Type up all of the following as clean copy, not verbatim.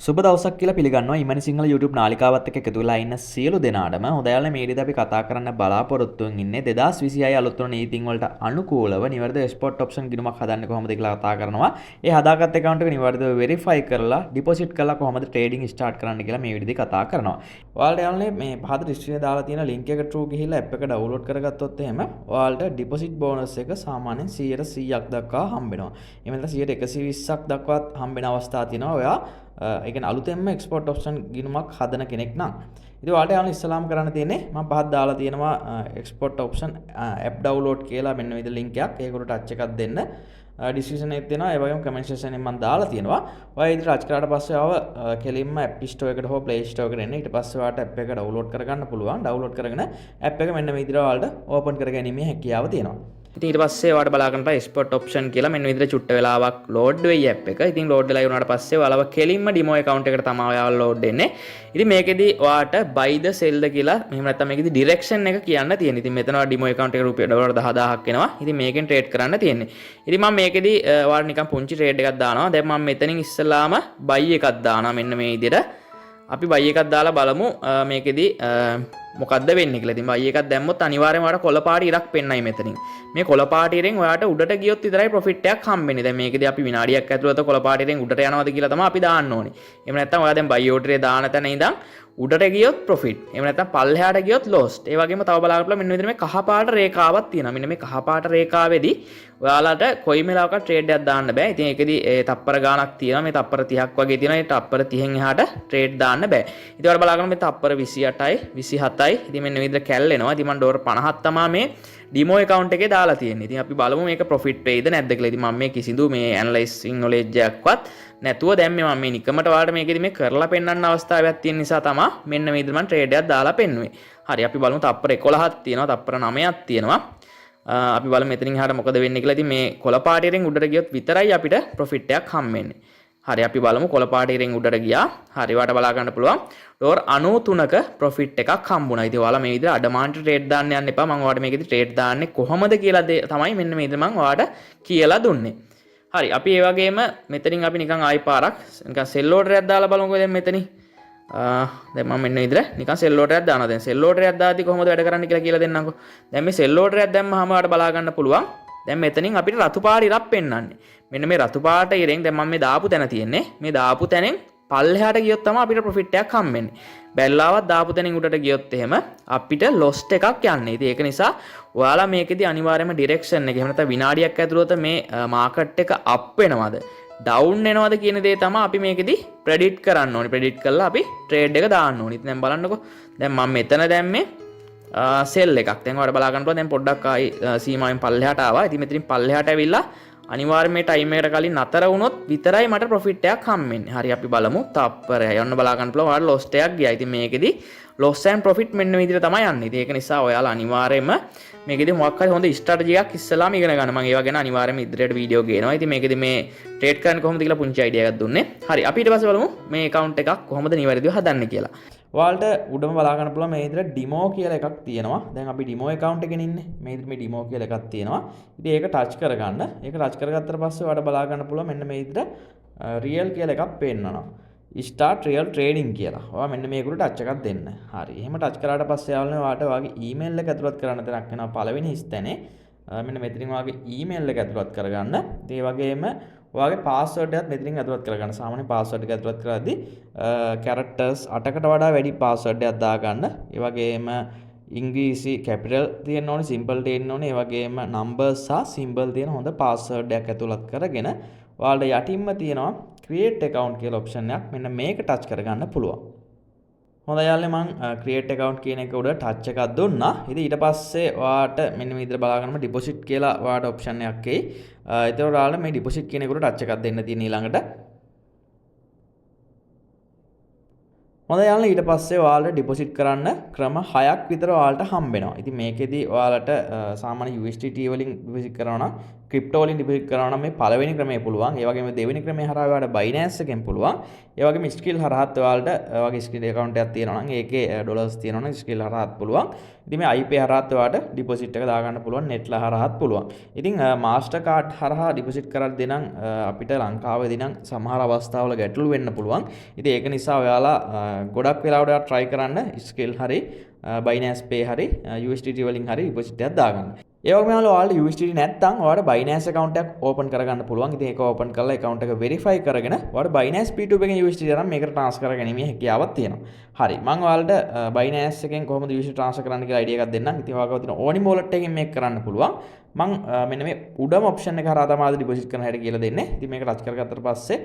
සුබ දවසක් කියලා පිළිගන්නවා ඉමනි සිංහල YouTube නාලිකාවත් එක්ක එකතු වෙලා ඉන්න සියලු දෙනාටම. හොඳයල්නේ මේ විදිහට අපි කතා කරන්න බලාපොරොත්තුෙන් ඉන්නේ 2026 අලුත් වන නීතින් වලට අනුකූලව නිවැරදිව එක්ස්පෝර්ට් ඔප්ෂන් ගිණුමක් හදන්නේ කොහොමද කියලා කතා කරනවා. ඒ හදාගත් account එක නිවැරදිව verify කරලා deposit කරලා කොහොමද trading start කරන්න කියලා මේ විදිහට කතා කරනවා. ඔයාලට යාළුවනේ මේ පහත description එකේ දාලා තියෙන link එක through ගිහිල්ලා app එක download කරගත්තොත් එහෙම ඔයාලට deposit bonus එක සාමාන්‍යයෙන් 100%ක් දක්වා හම්බ වෙනවා. එහෙම නැත්නම් 120ක් දක්වාත් හම්බ වෙන අවස්ථා තියෙනවා. ඔයා ඒ කියන්නේ අලුතෙන්ම එක්ස්පෝර්ට් ඔප්ෂන් ගිණුමක් හදන කෙනෙක් නම් ඉතින් ඔයාලට යන ඉස්සලාම් කරන්න තියෙන්නේ මම පහත් දාලා තියෙනවා එක්ස්පෝර්ට් ඔප්ෂන් app download කියලා මෙන්න විදිහ link එකක් ඒකට ටච් එකක් දෙන්න description එකේ තියෙනවා ඒ වගේම comment section එකෙන් මම දාලා තියෙනවා ඔයා ඉතින් ටච් කරාට පස්සේ ආව කෙලින්ම app store එකට හෝ play store එකට එන්න ඊට පස්සේ ඔයාලට app එක download කරගන්න පුළුවන් download කරගෙන app එක මෙන්න මේ විදිහට ඔයාලට open කරගැනීමේ හැකියාව තියෙනවා ඉතින් ඊට පස්සේ ඔයාලට බලා ගන්න පුළුවන් export option කියලා මෙන්න විදිහට චුට්ට වෙලාවක් load වෙයි app එක. ඉතින් load වෙලා ඉවරනාට පස්සේ ඔයාලව කෙලින්ම demo account එකට තමයි ඔයාලා load වෙන්නේ. ඉතින් මේකෙදි ඔයාලට buy the sell the කියලා මෙහෙම නැත්නම් මේකෙදි direction එක කියන්න තියෙනවා. ඉතින් මෙතන ඔයා demo account එකට රුපියල් $10000ක් එනවා. ඉතින් මේකෙන් trade කරන්න තියෙන්නේ. ඉතින් මම මේකෙදි ඔයාලට නිකන් පුංචි trade එකක් දානවා. දැන් මම මෙතනින් ඉස්සලාම buy එකක් දානවා මෙන්න මේ විදිහට. අපි buy එකක් දාලා බලමු මේකෙදි මොකද්ද වෙන්නේ කියලා. ඉතින් buy එකක් දැම්මොත් අනිවාර්යෙන්ම ඔයාලට කොළ පාටි ඉරක් පෙන්නයි මෙතනින්. මේ කොළ පාටියෙන් ඔයාලට උඩට ගියොත් විතරයි ප්‍රොෆිට් එකක් හම්බෙන්නේ. දැන් මේකෙදී අපි විනාඩියක් ඇතුළත කොළ පාටියෙන් උඩට යනවාද කියලා තමයි අපි දාන්න ඕනේ. එහෙම නැත්නම් ඔයා දැන් buy order එක දාන තැන ඉඳන් උඩට ගියොත් ප්‍රොෆිට්. එහෙම නැත්නම් පල්ලෙහාට ගියොත් lost. ඒ වගේම තව බලන්න මෙන්න මෙතන මේ කහ පාට රේඛාවක් තියෙනවා. මෙන්න මේ කහ පාට රේඛාවේදී ඔයාලට කොයි වෙලාවක ට්‍රේඩ් එකක් දාන්න බෑ. ඉතින් ඒකෙදි තප්පර ගාණක් තියෙනවා. මේ තප්පර 30ක් වගේ තියෙනවා. ඒ තප්පර 30න් එහාට ට්‍රේඩ් දාන්න බෑ. ඉතින් ඔයාලා බලන්න මේ තප්පර 28යි 27යි. ඉතින් මෙන්න මේ විදිහට කැල්ලෙනවා. ඉතින් මම ඩෝර් 50ක් තමයි මේ ඩිමෝ account එකේ දාලා තියෙන්නේ. ඉතින් අපි බලමු මේක ප්‍රොෆිට් වෙයිද නැද්ද කියලා. ඉතින් මම මේ කිසිදු මේ ඇනලයිසින් knowledge එකක්වත් නැතුව දැන් මම මේ නිකමට ඔයාලට මේකෙදි මේ කරලා පෙන්වන්න අවස්ථාවක් තියෙන නිසා තමයි මෙන්න මේ විදිහට මම ට්‍රේඩ් එකක් දාලා පෙන්නුවේ. හරි අපි බලමු තප්පර 11ක් තියෙනවා. තප්පර 9ක් තියෙනවා. අපි බලමු මෙතනින් එහාට මොකද වෙන්නේ කියලා. ඉතින් මේ කොළ පාටියෙන් උඩට ගියොත් විතරයි අපිට ප්‍රොෆිට් එකක් හම්බෙන්නේ. හරි අපි බලමු කොළ පාටියෙන් උඩට ගියා. හරි වාට බලා ගන්න පුළුවන්. ඩෝර් 93ක ප්‍රොෆිට් එකක් හම්බුණා. ඉතින් ඔයාලා මේ විදිහට අඩමාන්ට ට්‍රේඩ් දාන්න යන්න එපා. මම ඔයාලට මේකෙදි ට්‍රේඩ් දාන්නේ කොහොමද කියලා තමයි මෙන්න මේ විදිහට මම ඔයාලට කියලා දුන්නේ. හරි අපි ඒ වගේම මෙතනින් අපි නිකන් ආයි පාරක් නිකන් සෙල් ඕඩර් එකක් දාලා බලමුකෝ දැන් මෙතනින්. දැන් මම මෙන්න විදිහට නිකන් සෙල් ඕඩර් එකක් දානවා. දැන් සෙල් ඕඩර් එකක් දාද්දි කොහොමද වැඩ කරන්නේ කියලා දෙන්නම්කෝ. දැන් මේ සෙල් ඕඩර් එකක් දැම්මම ඔයාලට බලා ගන්න පුළුවන්. දැන් මෙතනින් අපිට රතු පාට ඉරක් පෙන්වන්නේ. මෙන්න මේ රතු පාට ඉරෙන් දැන් මම මේ දාපු තැන තියෙන්නේ. මේ දාපු තැනෙන් පල්ලෙහාට ගියොත් තමයි අපිට ප්‍රොෆිට් එකක් හම්බෙන්නේ. බැල්ලාවත් දාපු තැනින් උඩට ගියොත් එහෙම අපිට ලොස්ට් එකක් යන්නේ. ඉතින් ඒක නිසා ඔයාලා මේකෙදි අනිවාර්යයෙන්ම ඩිරෙක්ෂන් එක එහෙම නැත්නම් විනාඩියක් ඇතුළත මේ මාකට් එක අප් වෙනවද ඩවුන් වෙනවද කියන දේ තමයි අපි මේකෙදි ප්‍රෙඩික්ට් කරන්න ඕනේ. ප්‍රෙඩික්ට් කරලා අපි ට්‍රේඩ් එක දාන්න ඕනේ. ඉතින් දැන් බලන්නකෝ. දැන් මම මෙතන දැම්මේ සෙල් එකක්. දැන් ඔයාලා බලා ගන්න පුළුවන් දැන් පොඩ්ඩක් ආයි සීමාවෙන් පල්ලෙහාට ආවා. ඉතින් මෙතනින් පල්ලෙහාට ඇවිල්ලා අනිවාර්යයෙන් මේ ටයිම් එකට කලින් නතර වුණොත් විතරයි මට ප්‍රොෆිට් එකක් හම්බෙන්නේ. හරි අපි බලමු. තප්පරය යන්න බලා ගන්න පුළුවන්. ඔයාලා ලොස්ට් එකක් ගියා. ඉතින් මේකෙදි loss and profit මෙන්න මේ විදිහට තමයි යන්නේ. ඉතින් ඒක නිසා ඔයාලා අනිවාර්යයෙන්ම මේකෙදි මොකක් හරි හොඳ ස්ට්‍රැටජි එකක් ඉස්සලාම ඉගෙන ගන්න. මම ඒවා ගැන අනිවාර්යයෙන්ම ඉදිරියට වීඩියෝ ගේනවා. ඉතින් මේකෙදි මේ ට්‍රේඩ් කරන්න කොහොමද කියලා පුංචි අයිඩියා එකක් දුන්නේ. හරි අපි ඊට පස්සේ බලමු මේ account එකක් කොහොමද නිවැරදිව හදන්නේ කියලා. ඔයාලට උඩම බලා ගන්න පුළුවන් මේ විදිහට ඩිමෝ කියලා එකක් තියෙනවා. දැන් අපි ඩිමෝ account එකේ ඉන්නේ. මේ විදිහට මේ ඩිමෝ කියලා එකක් තියෙනවා. ඉතින් ඒක ටච් කරගන්න. ඒක ටච් කරගත්තට පස්සේ ඔයාලට බලා ගන්න පුළුවන් මෙන්න මේ විදිහට රියල් කියලා එකක් පේන්නනවා. start real trading කියලා. ඔයා මෙන්න මේකට ටච් එකක් දෙන්න. හරි. එහෙම ටච් කරාට පස්සේ යාළුවනේ ඔයාලට ඔයාගේ ඊමේල් එක ඇතුළත් කරන්න තැනක් වෙනවා පළවෙනි හිස්තැනේ. මෙන්න මෙතනින් ඔයාගේ ඊමේල් එක ඇතුළත් කරගන්න. ඒ වගේම ඔයාගේ පාස්වර්ඩ් එකත් මෙතනින් ඇතුළත් කරගන්න. සාමාන්‍ය පාස්වර්ඩ් එක ඇතුළත් කරද්දී characters 8කට වඩා වැඩි පාස්වර්ඩ් එකක් දාගන්න. ඒ වගේම ඉංග්‍රීසි කැපිටල් තියෙන්න ඕනේ, සිම්පල් තියෙන්න ඕනේ. ඒ වගේම numbers සහ symbol තියෙන හොඳ පාස්වර්ඩ් එකක් ඇතුළත් කරගෙන ඔයාලට යටින්ම තියෙනවා create account කියලා option එකක්. මෙන්න මේක touch කරගන්න පුළුවන්. හොඳයි යාළුවනේ මම create account කියන එක උඩ touch එකක් දුන්නා. ඉතින් ඊට පස්සේ ඔයාලට මෙන්න මේ විදිහට බලා ගන්නම deposit කියලා ඔයාලට option එකක් එයි. ඒතකොට ඔයාලට මේ deposit කියන එක උඩ touch එකක් දෙන්න තියෙන ඊළඟට. හොඳයි යාළුවනේ ඊට පස්සේ ඔයාලට deposit කරන්න ක්‍රම 6ක් විතර ඔයාලට හම්බ වෙනවා. ඉතින් මේකෙදි ඔයාලට සාමාන්‍ය USDT වලින් deposit කරනවා නම් ක්‍රිප්ටෝ වලින් ඩිපොසිට් කරනවා නම් මේ පළවෙනි ක්‍රමය පුළුවන්. ඒ වගේම දෙවෙනි ක්‍රමය හරහා ඔයාලට Binance එකෙන් පුළුවන්. ඒ වගේම ස්කිල් හරහාත් ඔයාලට ඔයාගේ ස්කිල් account එකක් තියෙනවා නම් ඒකේ ඩොලර්ස් තියෙනවා නම් ස්කිල් හරහාත් පුළුවන්. ඉතින් මේ IP හරහාත් ඔයාලට ඩිපොසිට් එක දාගන්න පුළුවන්. නෙට්ලා හරහාත් පුළුවන්. ඉතින් මාස්ටර් කාඩ් හරහා ඩිපොසිට් කරද්දී නම් අපිට ලංකාවේදී නම් සමහර අවස්ථාවල ගැටලු වෙන්න පුළුවන්. ඉතින් ඒක නිසා ඔයාලා ගොඩක් වෙලාවට ඔයාලා try කරන්න ස්කිල් හරි Binance Pay හරි USDT වලින් හරි ඩිපොසිට් එකක් දාගන්න. ඒ වගේම ඔයාලට USDT නැත්නම් ඔයාලට Binance account එකක් open කරගන්න පුළුවන්. ඉතින් ඒක open කරලා account එක verify කරගෙන ඔයාලට Binance P2P එකෙන් USDT අරන් මේකට transfer කරගැනීමේ හැකියාවක් තියෙනවා. හරි. මම ඔයාලට Binance එකෙන් කොහොමද USDT transfer කරන්න කියලා idea එකක් දෙන්නම්. ඉතින් ඔයාගාව තියෙන ඕනිම wallet එකකින් මේක කරන්න පුළුවන්. මම මෙන්න මේ උඩම option එක හරහා තමයි deposit කරන හැටි කියලා දෙන්නේ. ඉතින් මේක touch කරගත්තට පස්සේ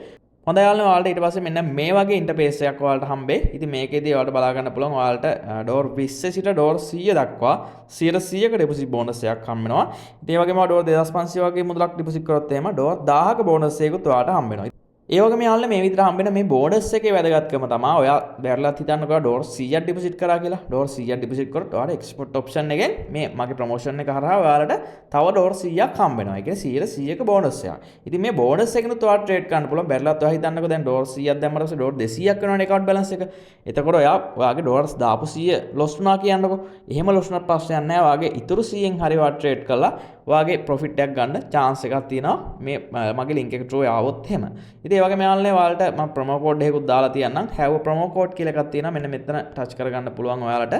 හොඳයි යාළුවනේ ඔයාලට ඊට පස්සේ මෙන්න මේ වගේ ඉන්ටර්ෆේස් එකක් ඔයාලට හම්බෙයි. ඉතින් මේකෙදී ඔයාලට බලා ගන්න පුළුවන් ඔයාලට ඩෝර් 20 සිට ඩෝර් 100 දක්වා 100ක ඩෙපොසිට් බෝනස් එකක් හම්බ වෙනවා. ඉතින් ඒ වගේම ඩෝර් 2500 වගේ මුදලක් ඩෙපොසිට් කරොත් එහෙම ඩෝර් 1000ක බෝනස් එකකුත් ඔයාලට හම්බ වෙනවා. ඒ වගේම යාළුවනේ මේ විදිහට හම්බෙන මේ බෝනස් එකේ වැදගත්කම තමයි ඔයා බැලලා හිතන්නකෝ ඩෝර් 100ක් ඩෙපොසිට් කරා කියලා. ඩෝර් 100ක් ඩෙපොසිට් කරොත් ඔයාලට එක්ස්පෝර්ට් ඔප්ෂන් එකෙන් මේ මගේ ප්‍රොමෝෂන් එක හරහා ඔයාලට තව ඩෝර් 100ක් හම්බ වෙනවා. ඒ කියන්නේ 100ක බෝනස් එකක්. ඉතින් මේ බෝනස් එකෙනුත් ඔයාලට ට්‍රේඩ් කරන්න පුළුවන්. බැලලත් ඔයා හිතන්නකෝ දැන් ඩෝර් 100ක් දැම්මම පස්සේ ඩෝර් 200ක් වෙනවනේ account balance එක. එතකොට ඔයාගේ ඩෝලර්ස් දාපු 100 ලොස් වුණා කියන්නකෝ. එහෙම ලොස් වුණාට ප්‍රශ්නයක් නැහැ. ඔයාගේ ඉතුරු 100න් හරි ඔයා ට්‍රේඩ් කරලා ඔයාගේ ප්‍රොෆිට් එකක් ගන්න chance එකක් තියෙනවා. මේ මගේ link එක through ආවොත් එහෙම. ඉතින් ඒ වගේම යාළුවනේ ඔයාලට මම ප්‍රොමෝ කෝඩ් එකකුත් දාලා තියන්නම්. have a promo code කියලා එකක් තියෙනවා. මෙන්න මෙතන ටච් කරගන්න පුළුවන් ඔයාලට.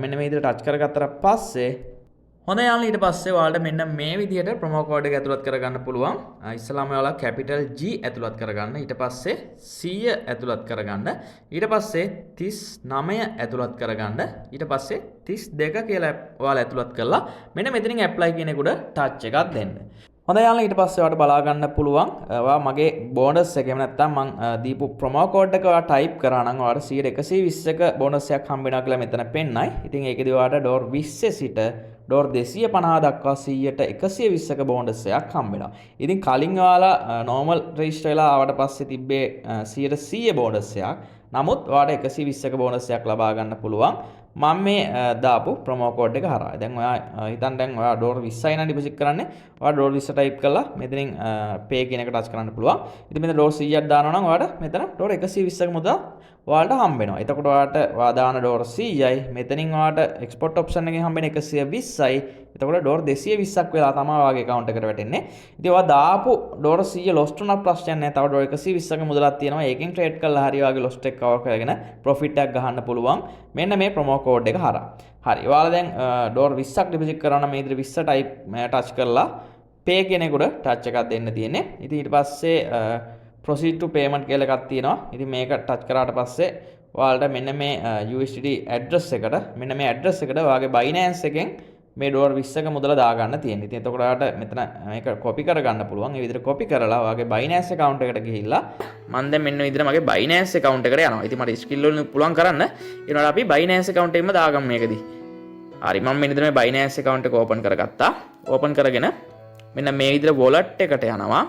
මෙන්න මේ විදිහට ටච් කරගත්තට පස්සේ හොඳ යාළුවනේ ඊට පස්සේ ඔයාලට මෙන්න මේ විදිහට ප්‍රොමෝ කෝඩ් එක ඇතුළත් කරගන්න පුළුවන්. ඉස්සලාම ඔයාලා capital G ඇතුළත් කරගන්න. ඊට පස්සේ 100 ඇතුළත් කරගන්න. ඊට පස්සේ 39 ඇතුළත් කරගන්න. ඊට පස්සේ 32 කියලා ඔයාලා ඇතුළත් කරලා මෙන්න මෙතනින් apply කියන එකට ටච් එකක් දෙන්න. හොඳයි යාළුවනේ ඊට පස්සේ ඔයාලට බලා ගන්න පුළුවන් ඔයා මගේ බෝනස් එක එහෙම නැත්නම් මං දීපු ප්‍රොමෝ කෝඩ් එක ඔයා ටයිප් කරා නම් ඔයාලට 120ක බෝනස් එකක් හම්බ වෙනවා කියලා මෙතන පෙන්නයි. ඉතින් ඒකෙදි ඔයාලට ඩෝර් 20 සිට ඩෝර් 250 දක්වා 100ට 120ක බෝනස් එකක් හම්බ වෙනවා. ඉතින් කලින් ඔයාලා normal register වෙලා ආවට පස්සේ තිබ්බේ 100 බෝනස් එකක්. නමුත් ඔයාලට 120ක බෝනස් එකක් ලබා ගන්න පුළුවන්. මම මේ දාපු ප්‍රොමෝ කෝඩ් එක හරහා. දැන් ඔයා හිතන්න දැන් ඔයා ඩෝර් 20යි නම් ඩිපොසිට් කරන්නේ. ඔයා ඩෝර් 20 ටයිප් කරලා මෙතනින් පේ කියන එක ටච් කරන්න පුළුවන්. ඉතින් මෙතන ඩෝර් 100ක් දානවා නම් ඔයාලට මෙතන ඩෝර් 120ක මුදල් ඔයාලට හම්බ වෙනවා. එතකොට ඔයාලට ඔයා දාන ඩෝර් 100යි මෙතනින් ඔයාලට එක්ස්පෝර්ට් ඔප්ෂන් එකෙන් හම්බ වෙන 120යි. එතකොට ඩෝර් 220ක් වෙලා තමයි ඔයාගේ account එකට වැටෙන්නේ. ඉතින් ඔයා දාපු ඩෝර් 100 lost වුණා ප්‍රශ්නයක් නැහැ. තව ඩෝර් 120ක මුදලක් තියෙනවා. ඒකෙන් ට්‍රේඩ් කරලා හරි ඔයාගේ lost එක cover කරගෙන profit එකක් ගන්න පුළුවන්. මෙන්න මේ ප්‍රොමෝ කෝඩ් එක හරහා. හරි. ඔයාලා දැන් ඩෝර් 20ක් ඩිපොසිට් කරනවා නම් මේ විදිහට 20 ටයිප් ටච් කරලා pay කියන එකට ටච් එකක් දෙන්න තියෙන්නේ. ඉතින් ඊට පස්සේ proceed to payment කියලා එකක් තියෙනවා. ඉතින් මේක ටච් කරාට පස්සේ ඔයාලට මෙන්න මේ USDT address එකට මෙන්න මේ address එකට ඔයාගේ Binance එකෙන් මේ ඩෝර් 20ක මුදල දාගන්න තියෙනවා. ඉතින් එතකොට ඔයාලට මෙතන මේක copy කරගන්න පුළුවන්. ඒ විදිහට copy කරලා ඔයාගේ Binance account එකට ගිහිල්ලා මම දැන් මෙන්න විදිහට මගේ Binance account එකට යනවා. ඉතින් මට skill වලින් පුළුවන් කරන්න. ඊළඟට අපි Binance account එකෙන්ම දාගමු මේකදී. හරි මම මෙන්න මේ Binance account එක open කරගත්තා. open කරගෙන මෙන්න මේ විදිහට wallet එකට යනවා.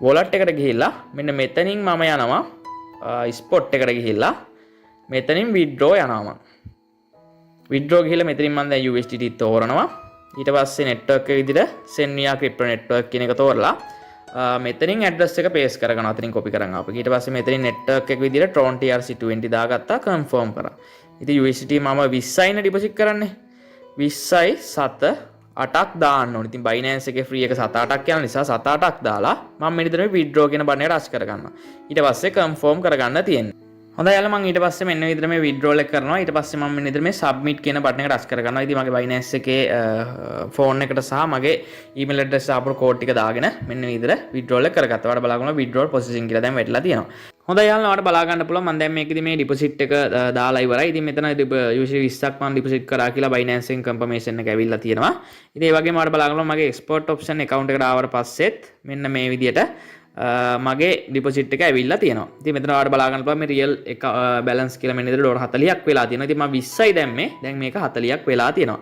wallet එකට ගිහිල්ලා මෙන්න මෙතනින් මම යනවා spot එකට ගිහිල්ලා මෙතනින් withdraw යනවා. withdraw ගිහලා මෙතනින් මම දැන් USDT තෝරනවා. ඊට පස්සේ network එක විදිහට send via crypto network කියන එක තෝරලා මෙතනින් address එක paste කරගනවා. අතනින් copy කරන් ආපු. ඊට පස්සේ මෙතනින් network එක විදිහට Tron TRC20 දාගත්තා confirm කරා. ඉතින් USDT මම 20යි නේ deposit කරන්නේ. 20යි 7 8ක් දාන්න ඕනේ. ඉතින් Binance එකේ free එක 7 8ක් යන නිසා 7 8ක් දාලා මම මෙතන withdraw කියන බටන් එක touch කරගන්නවා. ඊට පස්සේ confirm කරගන්න තියෙනවා. හොඳයි යාළුවා මම ඊට පස්සේ මෙන්න විදිහට මේ withdrawal එක කරනවා. ඊට පස්සේ මම මෙන්න විදිහට මේ submit කියන බටන් එක touch කරගන්නවා. ඉතින් මගේ Binance එකේ phone එකට සහ මගේ email address ආපු code ටික දාගෙන මෙන්න විදිහට withdrawal එක කරගත්තා. ඔයාලට බලන්න withdrawal processing කියලා දැන් වැටලා තියෙනවා. හොඳයි යාළුවා ඔයාලට බලා ගන්න පුළුවන් මම දැන් මේකෙදි මේ deposit එක දාලා ඉවරයි. ඉතින් මෙතන usually 20ක් මම deposit කරා කියලා Binance එකෙන් confirmation එක ඇවිල්ලා තියෙනවා. ඉතින් ඒ වගේම ඔයාලට බලා ගන්න මගේ export option account එකට ආවට පස්සෙත් මෙන්න මේ විදිහට මගේ ඩිපොසිට් එක ඇවිල්ලා තියෙනවා. ඉතින් මෙතන ඔයාලට බලා ගන්න පුළුවන් මේ රියල් එක බැලන්ස් කියලා මෙන්න ඉතින් $40ක් වෙලා තියෙනවා. ඉතින් මම 20යි දැම්මේ. දැන් මේක 40ක් වෙලා තියෙනවා.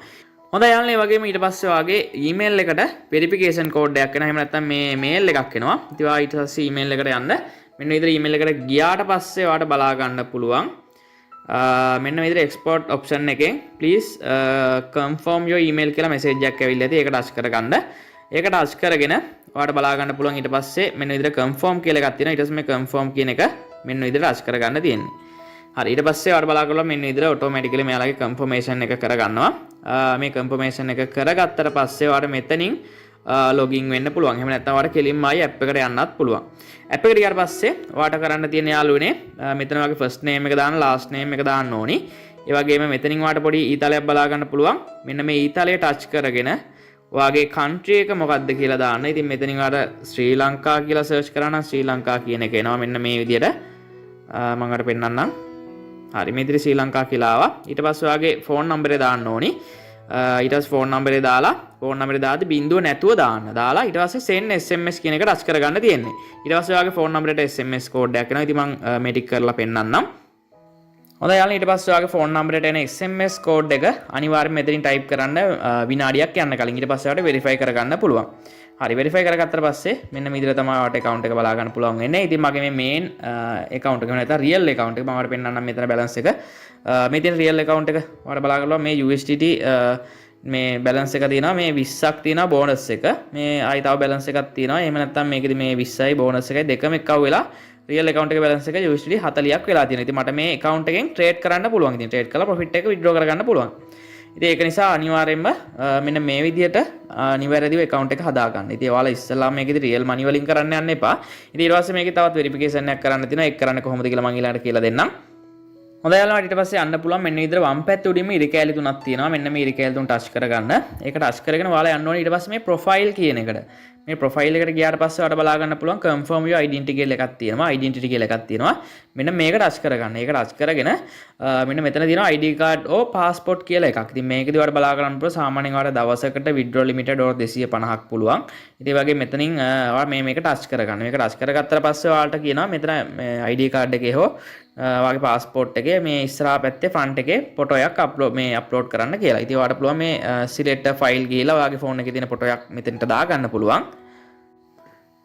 හොඳයි යාළුවනේ වගේම ඊට පස්සේ ඔයාගේ ඊමේල් එකට වෙරිෆිකේෂන් කෝඩ් එකක් එනවා. එහෙම නැත්නම් මේ මේල් එකක් එනවා. ඉතින් ඔයා ඊට පස්සේ ඊමේල් එකට යන්න. මෙන්න විදිහට ඊමේල් එකට ගියාට පස්සේ ඔයාලට බලා ගන්න පුළුවන් මෙන්න විදිහට export option එකෙන් please confirm your email කියලා message එකක් ඇවිල්ලා තියෙයි. ඒක ටච් කරගන්න. ඒක ටච් කරගෙන ඔයාලට බලා ගන්න පුළුවන්. ඊට පස්සේ මෙන්න විදිහට confirm කියලා එකක් තියෙනවා. ඊට පස්සේ මේ confirm කියන එක මෙන්න විදිහට ටච් කරගන්න තියෙන්නේ. හරි ඊට පස්සේ ඔයාලට බලා කරලා මෙන්න විදිහට automatically මෙයාලගේ confirmation එක කරගන්නවා. මේ confirmation එක කරගත්තට පස්සේ ඔයාලට මෙතනින් login වෙන්න පුළුවන්. එහෙම නැත්නම් ඔයාලට කෙලින්ම ආයි app එකට යන්නත් පුළුවන්. app එකට ගියාට පස්සේ ඔයාලට කරන්න තියෙන යාළුවනේ මෙතන වගේ first name එක දාන්න last name එක දාන්න ඕනි. ඒ වගේම මෙතනින් ඔයාලට පොඩි ඊතලයක් බලා ගන්න පුළුවන්. මෙන්න මේ ඊතලය touch කරගෙන ඔයාගේ country එක මොකක්ද කියලා දාන්න. ඉතින් මෙතනින් ඔයාලට ශ්‍රී ලංකා කියලා search කරා නම් ශ්‍රී ලංකා කියන එක එනවා. මෙන්න මේ විදිහට මම ඔයාලට පෙන්නන්නම්. හරි මේ විදිහට ශ්‍රී ලංකා කියලා ආවා. ඊට පස්සේ ඔයාගේ phone number එක දාන්න ඕනි. ඊට පස්සේ phone number එක දාලා phone number එක දාද්දි බිංදුව නැතුව දාන්න. දාලා ඊට පස්සේ send SMS කියන එක ටච් කරගන්න තියෙන්නේ. ඊට පස්සේ ඔයාගේ phone number එකට SMS code එකක් එනවා. ඉතින් මම මේ ටික කරලා පෙන්නන්නම්. හොඳයි යාළුවනේ ඊට පස්සේ ඔයාගේ phone number එකට එන SMS code එක අනිවාර්යයෙන් මෙතනින් type කරන්න විනාඩියක් යන්න කලින්. ඊට පස්සේ ඔයාලට verify කරගන්න පුළුවන්. හරි verify කරගත්තට පස්සේ මෙන්න මේ විදිහට තමයි ඔයාලට account එක බලා ගන්න පුළුවන් වෙන්නේ. ඉතින් මගේ මේ main account එක නැත්නම් real account එක මම ඔයාලට පෙන්නන්නම් මෙතන balance එක. මේ තියෙන real account එක ඔයාලට බලා ගන්න මේ USDT මේ balance එක තියෙනවා. මේ 20ක් තියෙනවා bonus එක. මේ ආයි තව balance එකක් තියෙනවා. එහෙම නැත්නම් මේකෙදි මේ 20යි bonus එකයි දෙකම එක්කව වෙලා real account එකේ balance එක USDT 40ක් වෙලා තියෙනවා. ඉතින් මට මේ account එකෙන් trade කරන්න පුළුවන්. ඉතින් trade කරලා profit එක withdraw කරගන්න පුළුවන්. ඉතින් ඒක නිසා අනිවාර්යයෙන්ම මෙන්න මේ විදිහට නිවැරදිව account එක හදාගන්න. ඉතින් ඔයාලා ඉස්සෙල්ලාම මේකෙදි real money වලින් කරන්න යන්න එපා. ඉතින් ඊට පස්සේ මේකේ තවත් verification එකක් කරන්න තියෙනවා. ඒක කරන්න කොහොමද කියලා මම ඊළඟට කියලා දෙන්නම්. හොඳයි යාළුවා ඊට පස්සේ යන්න පුළුවන් මෙන්න විදිහට වම් පැත්තේ උඩින්ම ඉරි කෑලි තුනක් තියෙනවා. මෙන්න මේ ඉරි කෑලි තුන ටච් කරගන්න. ඒක ටච් කරගෙන ඔයාලා යන්න ඕනේ ඊට පස්සේ මේ profile කියන එකට. මේ profile එකට ගියාට පස්සේ ඔයාලට බලා ගන්න පුළුවන් confirm your identity කියලා එකක් තියෙනවා. identity කියලා එකක් තියෙනවා. මෙන්න මේක ටච් කරගන්න. ඒක ටච් කරගෙන මෙන්න මෙතන තියෙනවා ID card or passport කියලා එකක්. ඉතින් මේකදී ඔයාලට බලා ගන්න පුළුවන් සාමාන්‍යයෙන් ඔයාලට දවසකට withdraw limited or 250ක් පුළුවන්. ඉතින් වගේ මෙතනින් ඔයාලා මේක ටච් කරගන්න. මේක ටච් කරගත්තට පස්සේ ඔයාලට කියනවා මෙතන ID card එකේ හෝ ඔයාගේ passport එකේ මේ ඉස්සරහා පැත්තේ front එකේ ෆොටෝ එකක් අප්ලෝඩ් කරන්න කියලා. ඉතින් ඔයාලට පුළුවන් මේ select file ගිහලා ඔයාගේ phone එකේ තියෙන ෆොටෝ එකක් මෙතනට දාගන්න පුළුවන්.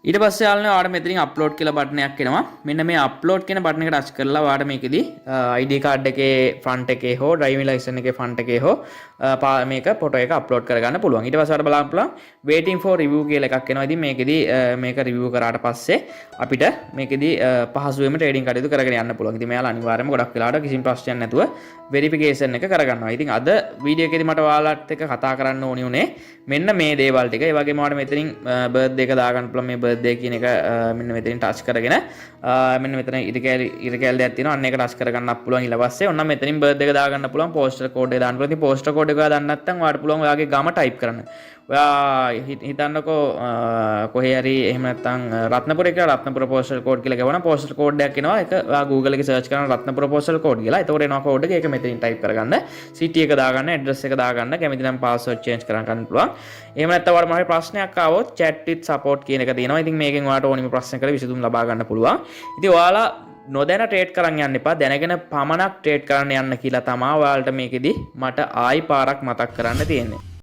ඊට පස්සේ යාළුවනේ ඔයාලට මෙතනින් අප්ලෝඩ් කියලා බටන් එකක් එනවා. මෙන්න මේ අප්ලෝඩ් කියන බටන් එක ටච් කරලා ඔයාලට මේකෙදි ID card එකේ front එකේ හෝ driving license එකේ front එකේ හෝ මේක ෆොටෝ එක අප්ලෝඩ් කරගන්න පුළුවන්. ඊට පස්සේ ඔයාලට බලන්න පුළුවන් waiting for review කියලා එකක් එනවා. ඉතින් මේකෙදි මේක review කරාට පස්සේ අපිට මේකෙදි පහසුවෙන්ම trading කටයුතු කරගෙන යන්න පුළුවන්. ඉතින් මෙයාලා අනිවාර්යයෙන්ම ගොඩක් වෙලාවට කිසිම ප්‍රශ්නයක් නැතුව verification එක කරගන්නවා. ඉතින් අද වීඩියෝ එකේදී මට ඔයාලත් එක්ක කතා කරන්න ඕනි උනේ මෙන්න මේ දේවල් ටික. ඒ වගේම ඔයාලට මෙතනින් birthday එක දාගන්න පුළුවන්. මේ birthday කියන එක මෙන්න මෙතනින් touch කරගෙන මෙන්න මෙතන ඉරි කැලි දෙයක් තියෙනවා. අන්න ඒක touch කරගන්නත් පුළුවන්. ඊට පස්සේ ඔන්න මෙතනින් birthday එක දාගන්න පුළුවන්. postal code එක දාන්න පුළුවන්. ඉතින් postal code එක දාන්න නැත්නම් ඔයාලට පුළුවන් ඔයාගේ ගම type කරන්න. ඔයා හිතන්නකෝ කොහේ හරි එහෙම නැත්නම් රත්නපුර කියලා රත්නපුර postal code කියලා ගවන postal code එකක් එනවා. ඒක ඔයා Google එකේ search කරන රත්නපුර postal code කියලා. එතකොට එනවා code එක. ඒක මෙතනින් type කරගන්න. city එක දාගන්න, address එක දාගන්න, කැමති නම් password change කරන්න පුළුවන්. එහෙම නැත්නම් ඔයාලට මොකක් ප්‍රශ්නයක් ආවොත් chat with support කියන එක තියෙනවා. ඉතින් මේකෙන් ඔයාලට ඕනිම ප්‍රශ්නයකට විසඳුම් ලබා ගන්න පුළුවන්. ඉතින් ඔයාලා නොදැන ට්‍රේඩ් කරන්න යන්න එපා. දැනගෙන පමණක් ට්‍රේඩ් කරන්න යන්න කියලා තමයි ඔයාලට මේකෙදි මට ආයි පාරක් මතක් කරන්න තියෙන්නේ.